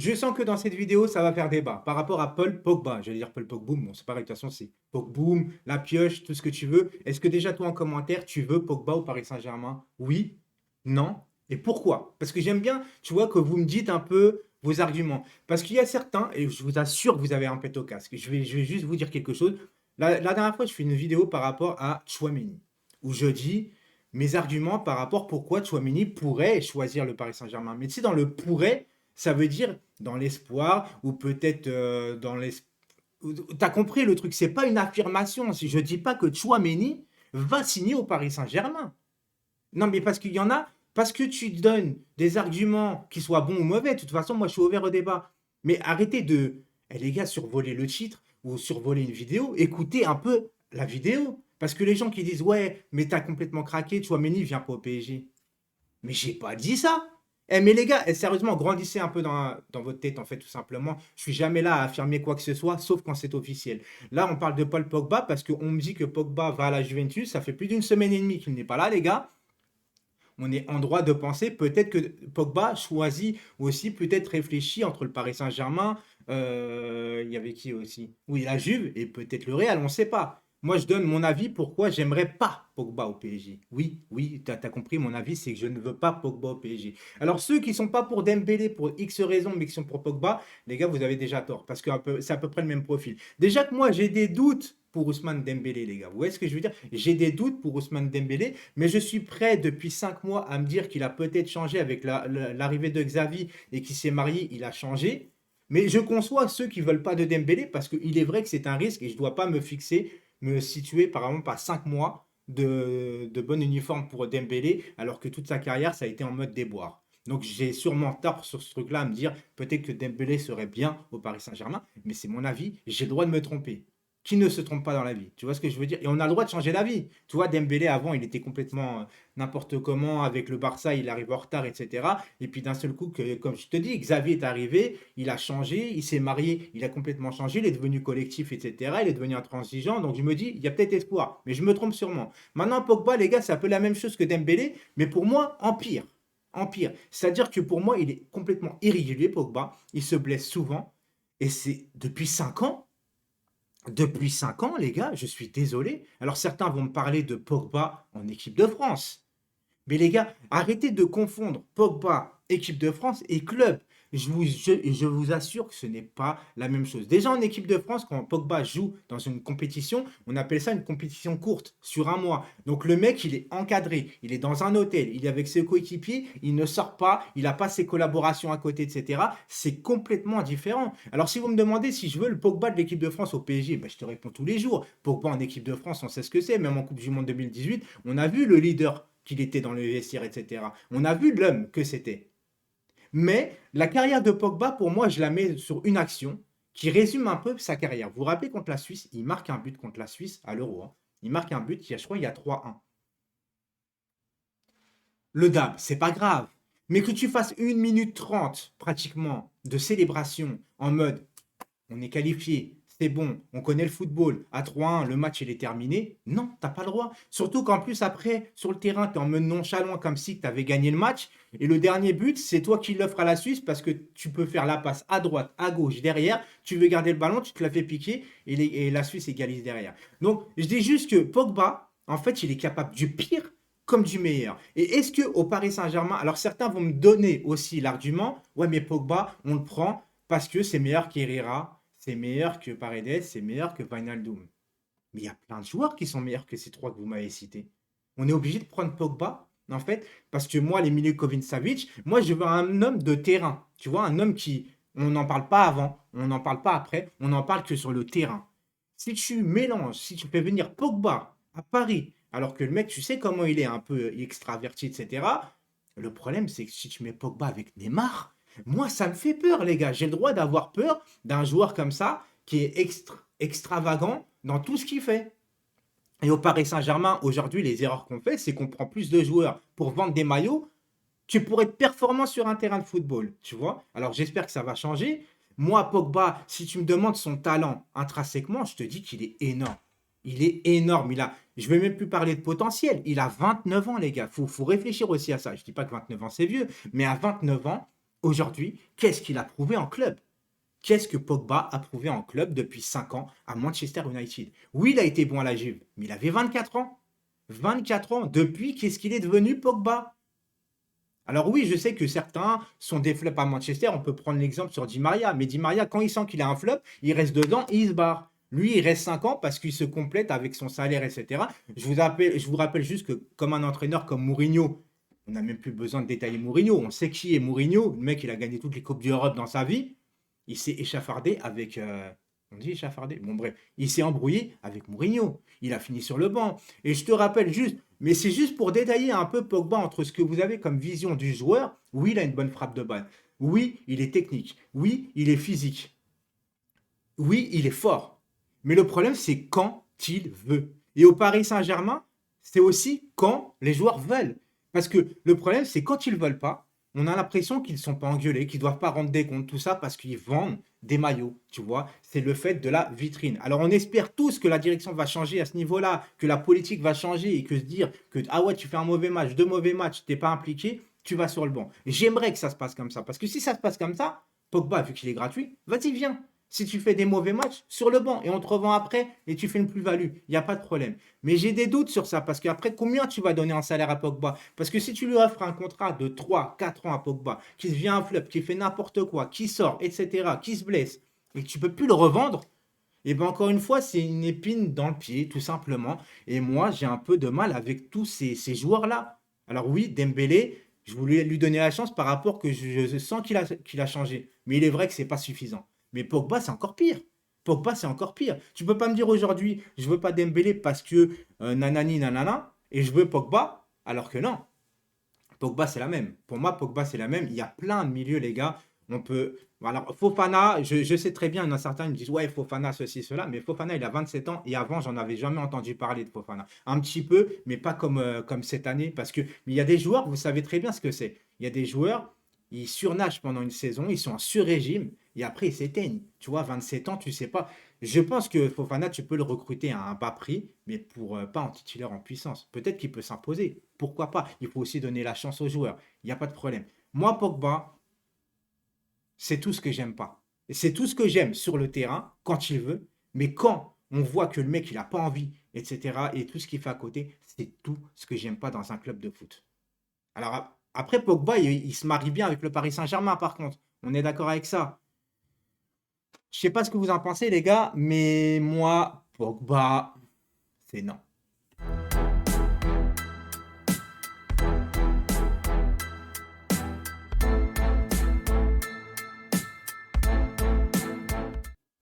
Je sens que dans cette vidéo, ça va faire débat par rapport à Paul Pogba. J'allais dire Paul Pogboum, bon, c'est pareil, de toute façon, c'est Pogboum, la pioche, tout ce que tu veux. Est-ce que déjà, toi, en commentaire, tu veux Pogba au Paris Saint-Germain? Oui? Non? Et pourquoi? Parce que j'aime bien, tu vois, que vous me dites un peu vos arguments. Parce qu'il y a certains, et je vous assure que vous avez un pet au casque, je vais juste vous dire quelque chose. La dernière fois, je fais une vidéo par rapport à Tchouaméni, où je dis mes arguments par rapport pourquoi Tchouaméni pourrait choisir le Paris Saint-Germain. Mais tu sais, dans le pourrait, ça veut dire dans l'espoir ou peut-être dans l'espoir. T'as compris le truc, c'est pas une affirmation. Si je dis pas que Tchouaméni va signer au Paris Saint-Germain. Non, mais parce qu'il y en a, parce que tu donnes des arguments qui soient bons ou mauvais. De toute façon, moi, je suis ouvert au débat. Mais arrêtez de, eh, les gars, survoler le titre ou survoler une vidéo. Écoutez un peu la vidéo. Parce que les gens qui disent, ouais, mais t'as complètement craqué, Tchouaméni vient pas au PSG. Mais j'ai pas dit ça. Eh, mais les gars, eh, sérieusement, grandissez un peu dans votre tête, en fait, tout simplement. Je suis jamais là à affirmer quoi que ce soit, sauf quand c'est officiel. Là, on parle de Paul Pogba parce qu'on me dit que Pogba va à la Juventus. Ça fait plus d'une semaine et demie qu'il n'est pas là, les gars. On est en droit de penser peut-être que Pogba choisit aussi, peut-être réfléchit entre le Paris Saint-Germain, il y avait qui aussi? Oui, la Juve et peut-être le Real, on ne sait pas. Moi, je donne mon avis pourquoi j'aimerais pas Pogba au PSG. Oui, oui, tu as compris, mon avis, c'est que je ne veux pas Pogba au PSG. Alors, ceux qui sont pas pour Dembélé pour X raisons, mais qui sont pour Pogba, les gars, vous avez déjà tort, parce que c'est à peu près le même profil. Déjà que moi, j'ai des doutes pour Ousmane Dembélé, les gars. Vous voyez ce que je veux dire? J'ai des doutes pour Ousmane Dembélé, mais je suis prêt depuis 5 mois à me dire qu'il a peut-être changé avec l'arrivée de Xavi et qu'il s'est marié, il a changé. Mais je conçois ceux qui ne veulent pas de Dembélé parce qu'il est vrai que c'est un risque et je ne dois pas me fixer, me situer par exemple à 5 mois de bon uniforme pour Dembélé alors que toute sa carrière ça a été en mode déboire. Donc j'ai sûrement tort sur ce truc-là à me dire peut-être que Dembélé serait bien au Paris Saint-Germain, mais c'est mon avis, j'ai le droit de me tromper. Qui ne se trompe pas dans la vie? Tu vois ce que je veux dire? Et on a le droit de changer d'avis. Tu vois, Dembélé, avant, il était complètement n'importe comment avec le Barça, il arrive en retard, etc. Et puis d'un seul coup, comme je te dis, Xavier est arrivé, il a changé, il s'est marié, il a complètement changé, il est devenu collectif, etc. Il est devenu intransigeant. Donc je me dis, il y a peut-être espoir, mais je me trompe sûrement. Maintenant, Pogba, les gars, c'est un peu la même chose que Dembélé, mais pour moi, en pire. En pire. C'est-à-dire que pour moi, il est complètement irrégulier, Pogba. Il se blesse souvent. Et c'est depuis 5 ans. Depuis 5 ans, les gars, je suis désolé. Alors certains vont me parler de Pogba en équipe de France. Mais les gars, arrêtez de confondre Pogba, équipe de France et club. Je vous assure que ce n'est pas la même chose. Déjà en équipe de France, quand Pogba joue dans une compétition, on appelle ça une compétition courte, sur un mois. Donc le mec, il est encadré, il est dans un hôtel, il est avec ses coéquipiers, il ne sort pas, il n'a pas ses collaborations à côté, etc. C'est complètement différent. Alors si vous me demandez si je veux le Pogba de l'équipe de France au PSG, ben, je te réponds tous les jours. Pogba en équipe de France, on sait ce que c'est. Même en Coupe du Monde 2018, on a vu le leader qu'il était dans le vestiaire, etc. On a vu l'homme que c'était. Mais la carrière de Pogba, pour moi, je la mets sur une action qui résume un peu sa carrière. Vous vous rappelez contre la Suisse, il marque un but contre la Suisse à l'Euro. Hein. Il marque un but, je crois, il y a 3-1. Le DAB, c'est pas grave. Mais que tu fasses 1 minute 30 pratiquement de célébration en mode on est qualifié, c'est bon, on connaît le football, à 3-1, le match il est terminé. Non, t'as pas le droit. Surtout qu'en plus après, sur le terrain, tu es en mode nonchalant comme si tu avais gagné le match. Et le dernier but, c'est toi qui l'offres à la Suisse parce que tu peux faire la passe à droite, à gauche, derrière. Tu veux garder le ballon, tu te la fais piquer et la Suisse égalise derrière. Donc, je dis juste que Pogba, en fait, il est capable du pire comme du meilleur. Et est-ce que au Paris Saint-Germain, alors certains vont me donner aussi l'argument, ouais mais Pogba, on le prend parce que c'est meilleur qu'Herrera, c'est meilleur que Paredes, c'est meilleur que Wijnaldum. Mais il y a plein de joueurs qui sont meilleurs que ces trois que vous m'avez cités. On est obligé de prendre Pogba, en fait, parce que moi, les Milinkovic Savic, moi, je veux un homme de terrain. Tu vois, un homme qui, on n'en parle pas avant, on n'en parle pas après, on n'en parle que sur le terrain. Si tu mélanges, si tu fais venir Pogba à Paris, alors que le mec, tu sais comment il est, un peu extraverti, etc. Le problème, c'est que si tu mets Pogba avec Neymar, moi, ça me fait peur, les gars. J'ai le droit d'avoir peur d'un joueur comme ça, qui est extravagant dans tout ce qu'il fait. Et au Paris Saint-Germain, aujourd'hui, les erreurs qu'on fait, c'est qu'on prend plus de joueurs pour vendre des maillots que pour être performant sur un terrain de football, tu vois. Alors j'espère que ça va changer. Moi, Pogba, si tu me demandes son talent intrinsèquement, je te dis qu'il est énorme. Il est énorme. Je ne vais même plus parler de potentiel. Il a 29 ans, les gars. Faut réfléchir aussi à ça. Je ne dis pas que 29 ans, c'est vieux, mais à 29 ans, Aujourd'hui, qu'est-ce qu'il a prouvé en club? Qu'est-ce que Pogba a prouvé en club depuis 5 ans à Manchester United? Oui, il a été bon à la Juve, mais il avait 24 ans. 24 ans. Depuis, qu'est-ce qu'il est devenu, Pogba? Alors oui, je sais que certains sont des flops à Manchester. On peut prendre l'exemple sur Di Maria. Mais Di Maria, quand il sent qu'il a un flop, il reste dedans et il se barre. Lui, il reste 5 ans parce qu'il se complète avec son salaire, etc. Je vous rappelle juste que comme un entraîneur comme Mourinho, on n'a même plus besoin de détailler Mourinho. On sait qui est Mourinho. Le mec, il a gagné toutes les Coupes d'Europe dans sa vie. Il s'est échafardé avec... on dit échafardé? Bon bref, il s'est embrouillé avec Mourinho. Il a fini sur le banc. Et je te rappelle juste, mais c'est juste pour détailler un peu Pogba entre ce que vous avez comme vision du joueur. Oui, il a une bonne frappe de balle. Oui, il est technique. Oui, il est physique. Oui, il est fort. Mais le problème, c'est quand il veut. Et au Paris Saint-Germain, c'est aussi quand les joueurs veulent. Parce que le problème, c'est quand ils ne veulent pas, on a l'impression qu'ils ne sont pas engueulés, qu'ils ne doivent pas rendre des comptes, tout ça parce qu'ils vendent des maillots, tu vois. C'est le fait de la vitrine. Alors on espère tous que la direction va changer à ce niveau-là, que la politique va changer et que se dire que, ah ouais, tu fais un mauvais match, deux mauvais matchs, tu n'es pas impliqué, tu vas sur le banc. J'aimerais que ça se passe comme ça. Parce que si ça se passe comme ça, Pogba, vu qu'il est gratuit, vas-y, viens. Si tu fais des mauvais matchs, sur le banc et on te revend après et tu fais une plus-value, il n'y a pas de problème. Mais j'ai des doutes sur ça parce qu'après, combien tu vas donner en salaire à Pogba? Parce que si tu lui offres un contrat de 3, 4 ans à Pogba, qui devient un flop, qui fait n'importe quoi, qui sort, etc., qui se blesse, et que tu peux plus le revendre, et bien encore une fois, c'est une épine dans le pied, tout simplement. Et moi, j'ai un peu de mal avec tous ces joueurs-là. Alors oui, Dembélé, je voulais lui donner la chance par rapport que je sens qu'il a changé. Mais il est vrai que c'est pas suffisant. Mais Pogba, c'est encore pire. Pogba, c'est encore pire. Tu peux pas me dire aujourd'hui, je veux pas Dembélé parce que nanani nanana, et je veux Pogba, alors que non. Pogba, c'est la même. Pour moi, Pogba, c'est la même. Il y a plein de milieux, les gars. On peut. Alors, Fofana, je sais très bien, il y en a certains qui me disent, ouais, Fofana, ceci, cela. Mais Fofana, il a 27 ans et avant, j'en avais jamais entendu parler de Fofana. Un petit peu, mais pas comme cette année. Parce que, mais il y a des joueurs, vous savez très bien ce que c'est. Il y a des joueurs, ils surnagent pendant une saison, ils sont en sur-régime et après, ils s'éteignent. Tu vois, 27 ans, tu sais pas. Je pense que Fofana, tu peux le recruter à un bas prix, mais pour pas en titulaire en puissance. Peut-être qu'il peut s'imposer. Pourquoi pas? Il faut aussi donner la chance aux joueurs. Il n'y a pas de problème. Moi, Pogba, c'est tout ce que j'aime pas. Et c'est tout ce que j'aime sur le terrain, quand il veut. Mais quand on voit que le mec, il n'a pas envie, etc., et tout ce qu'il fait à côté, c'est tout ce que j'aime pas dans un club de foot. Alors, après, Pogba, il se marie bien avec le Paris Saint-Germain, par contre. On est d'accord avec ça. Je sais pas ce que vous en pensez, les gars, mais moi, Pogba, c'est non.